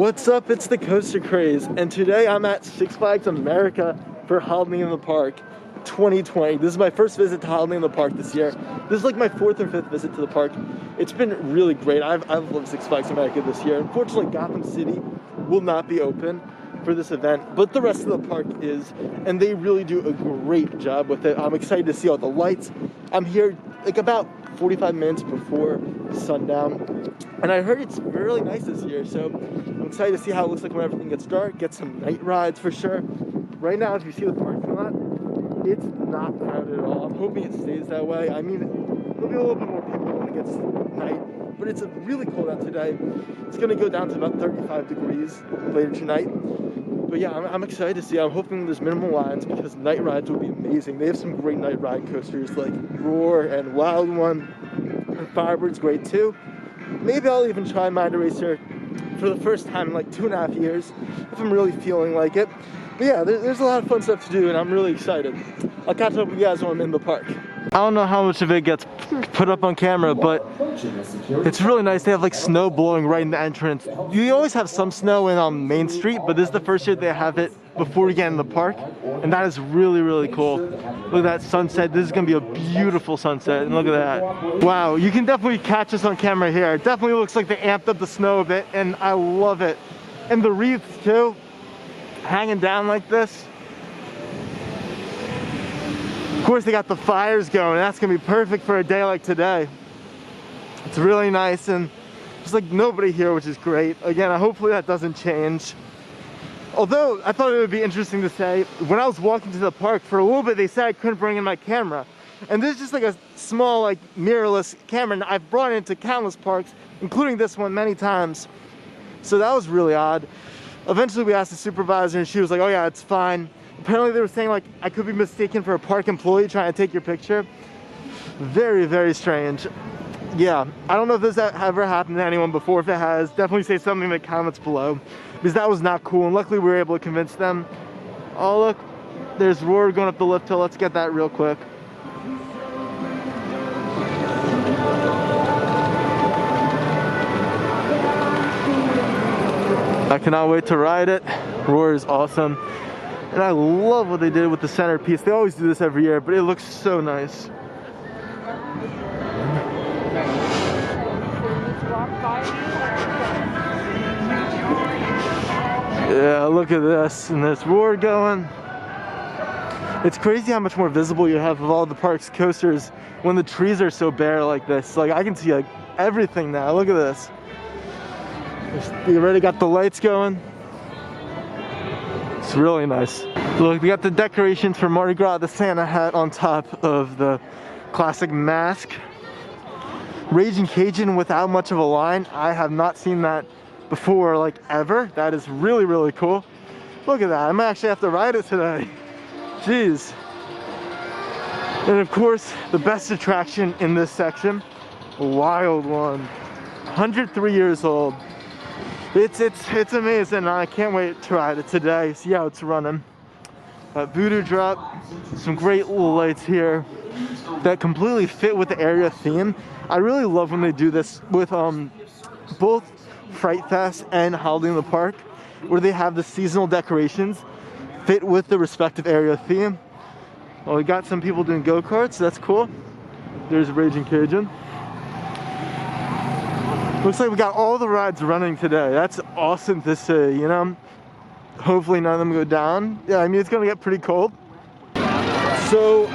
What's up? It's the Coaster Craze, and today I'm at Six Flags America for Holiday in the Park 2020. This is my first visit to Holiday in the Park this year. This is like my fourth or fifth visit to the park. It's been really great. I've loved Six Flags America this year. Unfortunately, Gotham City will not be open for this event, but the rest of the park is, and they really do a great job with it. I'm excited to see all the lights. I'm here like about 45 minutes before sundown, and I heard it's really nice this year, so I'm excited to see how it looks like when everything gets dark. Get some night rides for sure. Right now, if you see the parking lot, it's not crowded at all. I'm hoping it stays that way. I mean, there'll be a little bit more people when it gets night, but it's really cold out today. It's gonna go down to about 35 degrees later tonight. But yeah, I'm excited to see. I'm hoping there's minimal lines because night rides will be amazing. They have some great night ride coasters like Roar and Wild One, and Firebird's great too. Maybe I'll even try Mind Eraser for the first time in like 2.5 years if I'm really feeling like it. But yeah, there's a lot of fun stuff to do, and I'm really excited. I'll catch up with you guys when I'm in the park. I don't know how much of it gets put up on camera, but it's really nice. They have like snow blowing right in the entrance. You always have some snow in Main Street, but this is the first year they have it before you get in the park, and that is really, really cool. Look at that sunset. This is gonna be a beautiful sunset, and look at that. Wow, you can definitely catch us on camera here. It definitely looks like they amped up the snow a bit, and I love it. And the wreaths too, hanging down like this. Of course, they got the fires going. That's gonna be perfect for a day like today. It's really nice, and there's like nobody here, which is great. Again, hopefully that doesn't change. Although, I thought it would be interesting to say, when I was walking to the park, for a little bit they said I couldn't bring in my camera. And this is just like a small, like, mirrorless camera, and I've brought it into countless parks, including this one many times. So that was really odd. Eventually we asked the supervisor, and she was like, oh yeah, it's fine. Apparently they were saying like I could be mistaken for a park employee trying to take your picture. Very, very strange. Yeah, I don't know if this ever happened to anyone before. If it has, definitely say something in the comments below, because that was not cool, and luckily we were able to convince them. Oh look, there's Roar going up the lift hill. Let's get that real quick. I cannot wait to ride it. Roar is awesome. And I love what they did with the centerpiece. They always do this every year, but it looks so nice. Yeah, look at this. And there's Roar going. It's crazy how much more visible you have of all the park's coasters when the trees are so bare like this. Like, I can see like everything now. Look at this. You already got the lights going. It's really nice. Look, we got the decorations for Mardi Gras, the Santa hat on top of the classic mask. Raging Cajun without much of a line. I have not seen that before, like ever. That is really, really cool. Look at that. I might actually have to ride it today. Jeez. And of course, the best attraction in this section, Wild One. 103 years old. It's amazing. I can't wait to ride it today, see how it's running. Voodoo Drop, some great little lights here that completely fit with the area theme. I really love when they do this with both Fright Fest and Holiday in the Park, where they have the seasonal decorations fit with the respective area theme. Well, we got some people doing go-karts, so that's cool. There's Raging Cajun. Looks like we got all the rides running today. That's awesome to see, you know? Hopefully none of them go down. Yeah, I mean, it's gonna get pretty cold. So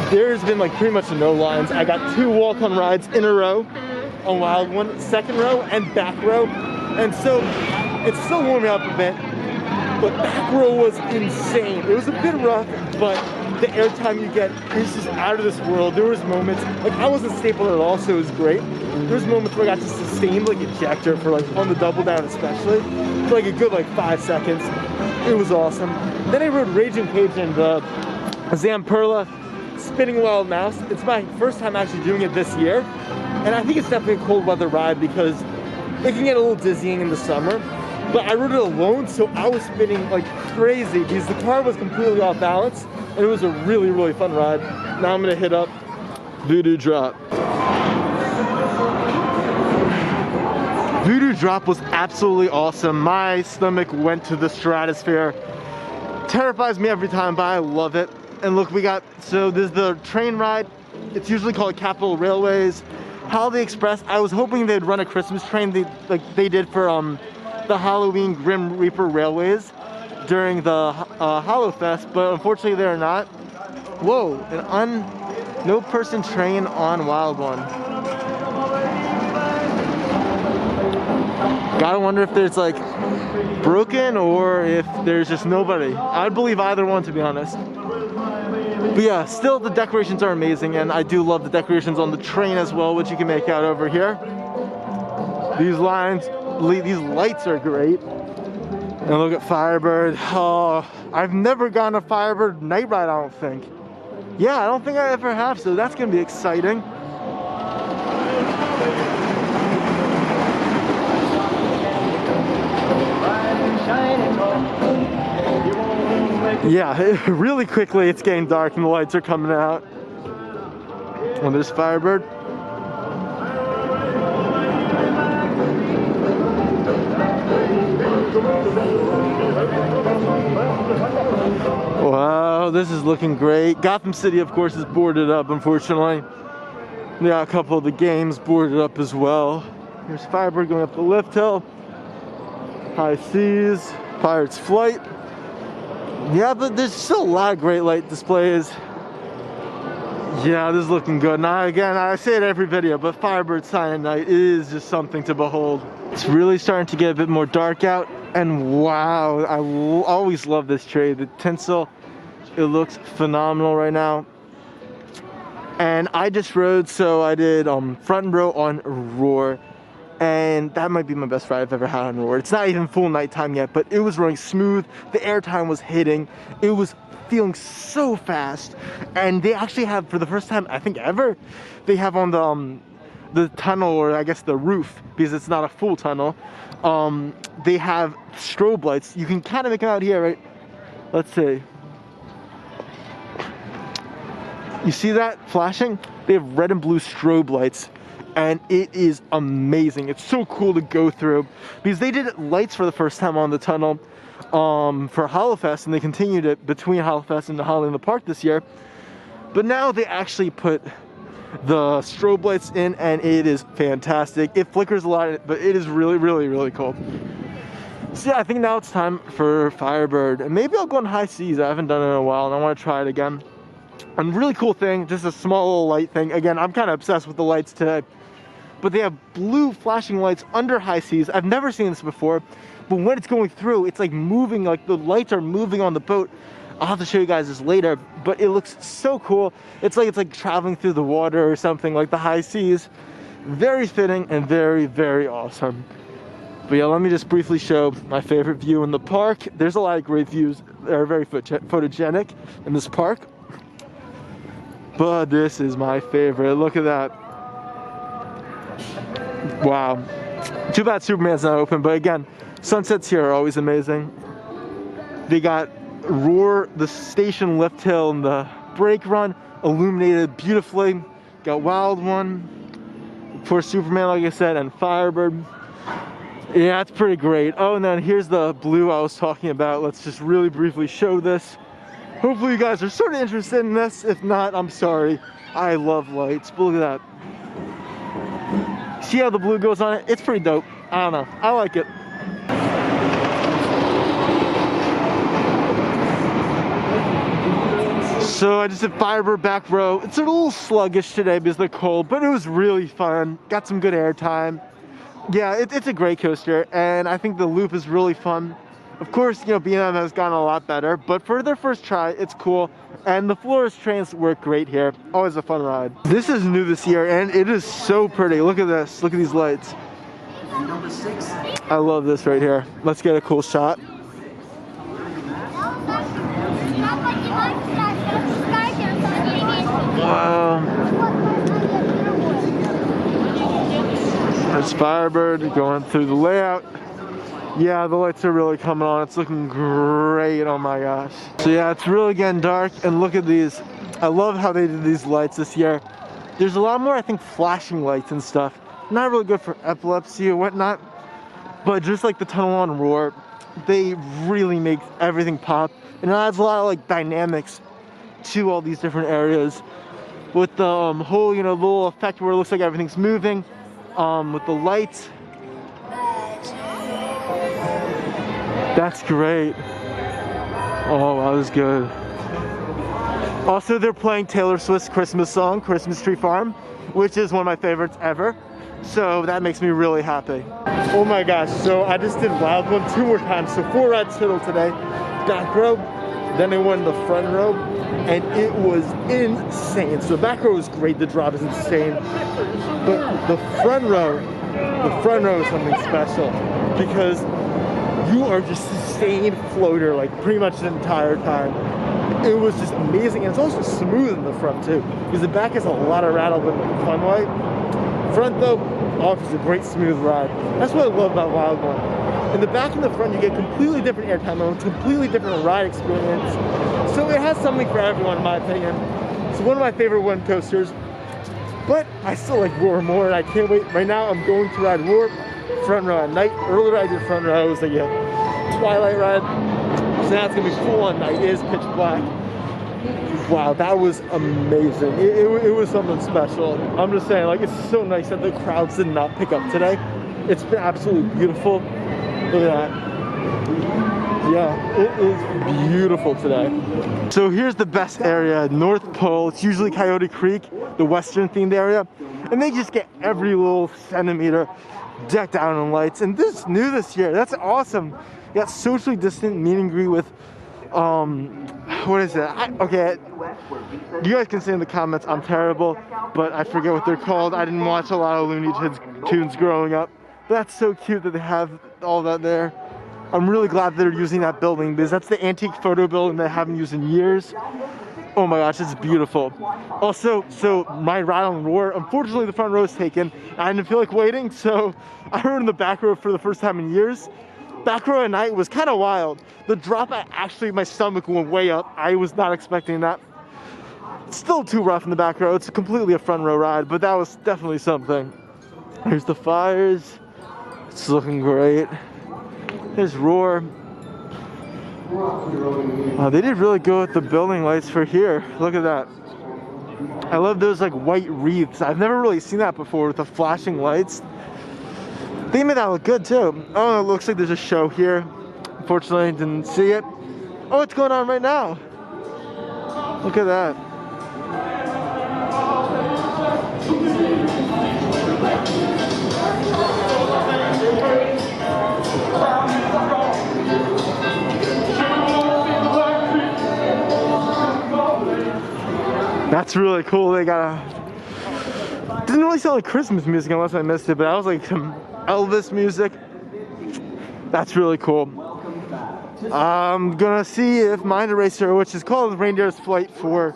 there's been like pretty much no lines. I got 2 walk-on rides in a row on Wild One, second row and back row. And so it's still warming up a bit, but back row was insane. It was a bit rough, but the airtime you get is just out of this world. There was moments, like I wasn't stapled at all, so it was great. There was moments where I got to sustain like ejector for like on the double down especially, for like a good like 5 seconds. It was awesome. Then I rode Raging Cajun, the Zamperla Spinning Wild Mouse. It's my first time actually doing it this year, and I think it's definitely a cold weather ride because it can get a little dizzying in the summer. But I rode it alone, so I was spinning like crazy because the car was completely off balance, and it was a really, really fun ride. Now I'm gonna hit up Voodoo Drop. Voodoo new drop was absolutely awesome. My stomach went to the stratosphere. Terrifies me every time, but I love it. And look, we got, so there's the train ride. It's usually called Capital Railways. Holiday Express, I was hoping they'd run a Christmas train like they did for the Halloween Grim Reaper Railways during the HalloFest, but unfortunately they're not. Whoa, no person train on Wild One. Gotta wonder if there's like broken or if there's just nobody. I'd believe either one, to be honest. But yeah, still the decorations are amazing, and I do love the decorations on the train as well, which you can make out over here. These lights are great. And look at Firebird. Oh, I've never gone a Firebird night ride, I don't think. Yeah, I don't think I ever have, so that's gonna be exciting. Yeah, really quickly it's getting dark and the lights are coming out. And there's Firebird. Wow, this is looking great. Gotham City, of course, is boarded up, unfortunately. Yeah, a couple of the games boarded up as well. Here's Firebird going up the lift hill. High Seas, Pirate's Flight. Yeah, but there's still a lot of great light displays. Yeah, this is looking good. Now, again, I say it every video, but Firebird Sign at Night is just something to behold. It's really starting to get a bit more dark out, and wow, I always love this trade. The tinsel, it looks phenomenal right now. And I just rode, so I did front row on Roar, and that might be my best ride I've ever had on Roar. It's not even full nighttime yet, but it was running smooth. The airtime was hitting. It was feeling so fast, and they actually have, for the first time I think ever, they have on the tunnel, or I guess the roof, because it's not a full tunnel, they have strobe lights. You can kind of make them out here, right? Let's see. You see that flashing? They have red and blue strobe lights, and it is amazing. It's so cool to go through, because they did lights for the first time on the tunnel for HalloFest, and they continued it between HalloFest and the Holiday in the Park this year. But now they actually put the strobe lights in, and it is fantastic. It flickers a lot, but it is really, really, really cool. So yeah, I think now it's time for Firebird, and maybe I'll go on High Seas. I haven't done it in a while, and I want to try it again. And really cool thing, just a small little light thing. Again, I'm kind of obsessed with the lights today. But they have blue flashing lights under High Seas. I've never seen this before, but when it's going through, it's like moving, like the lights are moving on the boat. I'll have to show you guys this later, but it looks so cool. It's like traveling through the water or something, like the High Seas. Very fitting and very, very awesome. But yeah, let me just briefly show my favorite view in the park. There's a lot of great views that are very photogenic in this park. But this is my favorite. Look at that. Wow. Too bad Superman's not open, but again, sunsets here are always amazing. They got Roar, the station lift hill, and the brake run illuminated beautifully. Got Wild One for Superman, like I said, and Firebird. Yeah, it's pretty great. Oh, and then here's the blue I was talking about. Let's just really briefly show this. Hopefully you guys are sort of interested in this. If not, I'm sorry. I love lights, but look at that. See how the blue goes on it? It's pretty dope. I don't know. I like it. So I just did Firebird back row. It's a little sluggish today because of the cold, but it was really fun. Got some good air time. Yeah, it's a great coaster, and I think the loop is really fun. Of course, you know, B&M has gotten a lot better, but for their first try, it's cool. And the Flores trains work great here. Always a fun ride. This is new this year, and it is so pretty. Look at this. Look at these lights. Number 6. I love this right here. Let's get a cool shot. Wow. There's Firebird going through the layout. Yeah, the lights are really coming on. It's looking great. Oh my gosh. So yeah, it's really getting dark, and look at these. I love how they did these lights this year. There's a lot more, I think, flashing lights and stuff. Not really good for epilepsy or whatnot, but just like the Tunnel on Roar, they really make everything pop, and it adds a lot of like dynamics to all these different areas with the whole, you know, little effect where it looks like everything's moving, with the lights. That's great. Oh, that was good. Also, they're playing Taylor Swift's Christmas song, Christmas Tree Farm, which is one of my favorites ever. So that makes me really happy. Oh my gosh, so I just did Wild One 2 more times. So 4 rides total today. Back row, then I went in the front row, and it was insane. So the back row was great, the drop is insane. But the front row is something special because you are just sustained floater like pretty much the entire time. It was just amazing, and it's also smooth in the front too, because the back has a lot of rattle but in a fun way. Front though offers a great smooth ride. That's what I love about Wild One. In the back and the front, you get completely different airtime modes, completely different ride experience. So it has something for everyone, in my opinion. It's one of my favorite one coasters, but I still like Roar more, and I can't wait. Right now, I'm going to ride Roar front row at night. Earlier I did front row, it was like a twilight ride. So now it's gonna be full on night. It is pitch black. Wow, that was amazing. It was something special. I'm just saying, like, it's so nice that the crowds did not pick up today. It's been absolutely beautiful. Look at that. Yeah, it is beautiful today. So here's the best area, North Pole. It's usually Coyote Creek, the Western themed area. And they just get every little centimeter decked out in lights. And this new this year, that's awesome. You got socially distant meet and greet with, what is it? Okay, you guys can say in the comments I'm terrible, but I forget what they're called. I didn't watch a lot of Looney Tunes growing up. That's so cute that they have all that there. I'm really glad they're using that building because that's the antique photo building that I haven't used in years. Oh my gosh, it's beautiful. Also, so my ride on Roar, unfortunately the front row is taken. I didn't feel like waiting, so I rode in the back row for the first time in years. Back row at night was kind of wild. The drop, my stomach went way up. I was not expecting that. It's still too rough in the back row. It's completely a front row ride, but that was definitely something. Here's the fires. It's looking great. There's Roar. They did really good with the building lights for here. Look at that. I love those like white wreaths. I've never really seen that before with the flashing lights. They made that look good too. Oh, it looks like there's a show here. Unfortunately, I didn't see it. Oh, it's going on right now. Look at that. That's really cool. They got a... Didn't really sound like Christmas music unless I missed it, but that was like some Elvis music. That's really cool. I'm gonna see if Mind Eraser, which is called Reindeer's Flight for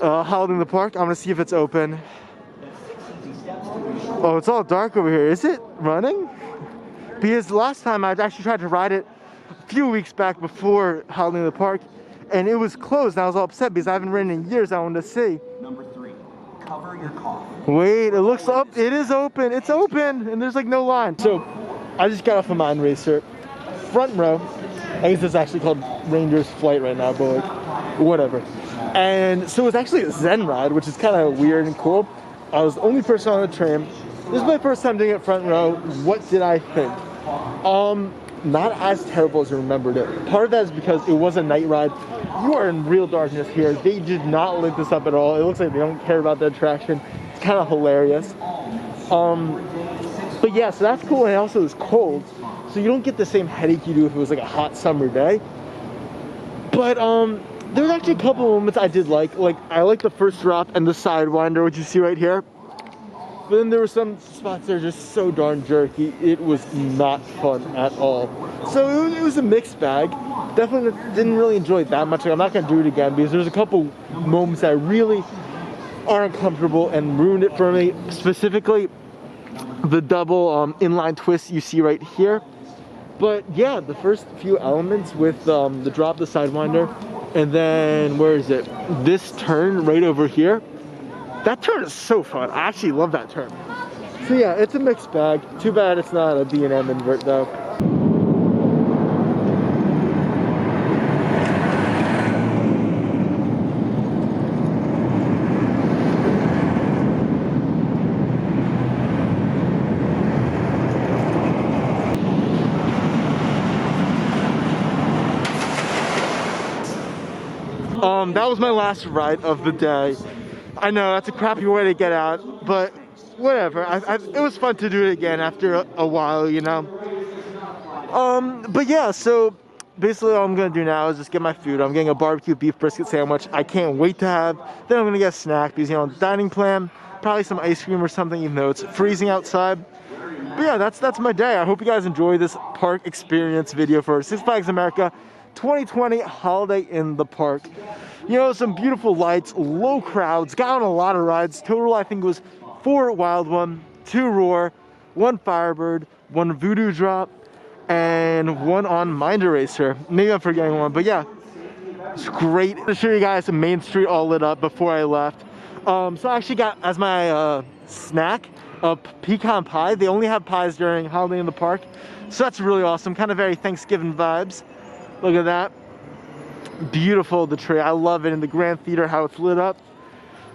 Holiday in the Park, I'm gonna see if it's open. Oh, it's all dark over here. Is it running? Because last time I actually tried to ride it a few weeks back before Holiday in the Park, and it was closed, and I was all upset because I haven't ridden in years. I wanted to see. Number 3, cover your cough. Wait, it looks up. It is open. It's open, and there's like no line. So I just got off of Mind Racer. Front row. I guess it's actually called Reindeer's Flight right now, but like, whatever. And so it's actually a Zen ride, which is kind of weird and cool. I was the only person on the train. This is my first time doing it front row. What did I think? Not as terrible as I remembered it. Part of that is because it was a night ride. You are in real darkness here. They did not lit this up at all. It looks like they don't care about the attraction. It's kind of hilarious. But yeah, so that's cool. And also it's cold, so you don't get the same headache you do if it was like a hot summer day. But there's actually a couple moments I did like I like the first drop and the Sidewinder, which you see right here. But then there were some spots that are just so darn jerky. It was not fun at all. So it was a mixed bag. Definitely didn't really enjoy it that much. Like, I'm not gonna do it again because there's a couple moments that really are uncomfortable and ruined it for me. Specifically, the double inline twist you see right here. But yeah, the first few elements with the drop, the Sidewinder, and then where is it? This turn right over here. That turn is so fun. I actually love that turn. So yeah, it's a mixed bag. Too bad it's not a B&M invert though. That was my last ride of the day. I know that's a crappy way to get out, but whatever. It was fun to do it again after a while, you know. But yeah, so basically all I'm gonna do now is just get my food. I'm getting a barbecue beef brisket sandwich. I can't wait to have. Then I'm gonna get a snack because, you know, dining plan, probably some ice cream or something, even though it's freezing outside. But yeah, that's my day. I hope you guys enjoy this park experience video for Six Flags America 2020 holiday in the park. You know, some beautiful lights, low crowds, got on a lot of rides. Total, I think, was 4 Wild One, 2 Roar, 1 Firebird, 1 Voodoo Drop, and 1 on Mind Eraser. Maybe I'm forgetting one, but yeah, it's great. To show you guys Main Street all lit up before I left. So I actually got as my snack a pecan pie. They only have pies during Holiday in the Park, so that's really awesome. Kind of very Thanksgiving vibes. Look at that. Beautiful, the tree. I love it in the Grand Theater, how it's lit up.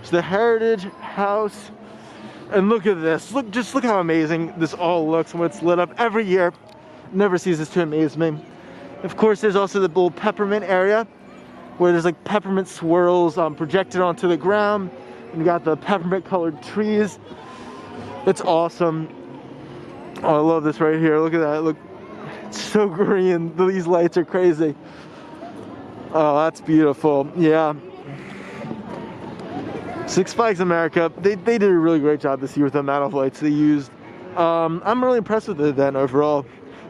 It's the Heritage House. And look at this. Just look how amazing this all looks when it's lit up every year. Never ceases to amaze me. Of course, there's also the little peppermint area where there's like peppermint swirls projected onto the ground. And you got the peppermint colored trees. It's awesome. Oh, I love this right here. Look at that. Look, it's so green. These lights are crazy. Oh, that's beautiful. Yeah. Six Flags America, they did a really great job this year with the amount of lights they used. I'm really impressed with the event overall.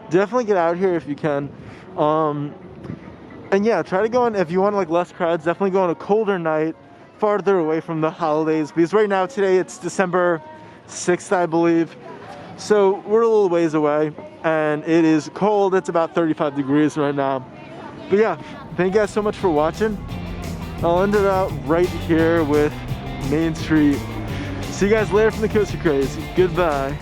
Definitely get out here if you can. And yeah, try to go on, if you want like less crowds, definitely go on a colder night, farther away from the holidays. Because right now, today, it's December 6th, I believe. So we're a little ways away and it is cold. It's about 35 degrees right now. But yeah, thank you guys so much for watching. I'll end it out right here with Main Street. See you guys later from the Coaster Craze. Goodbye.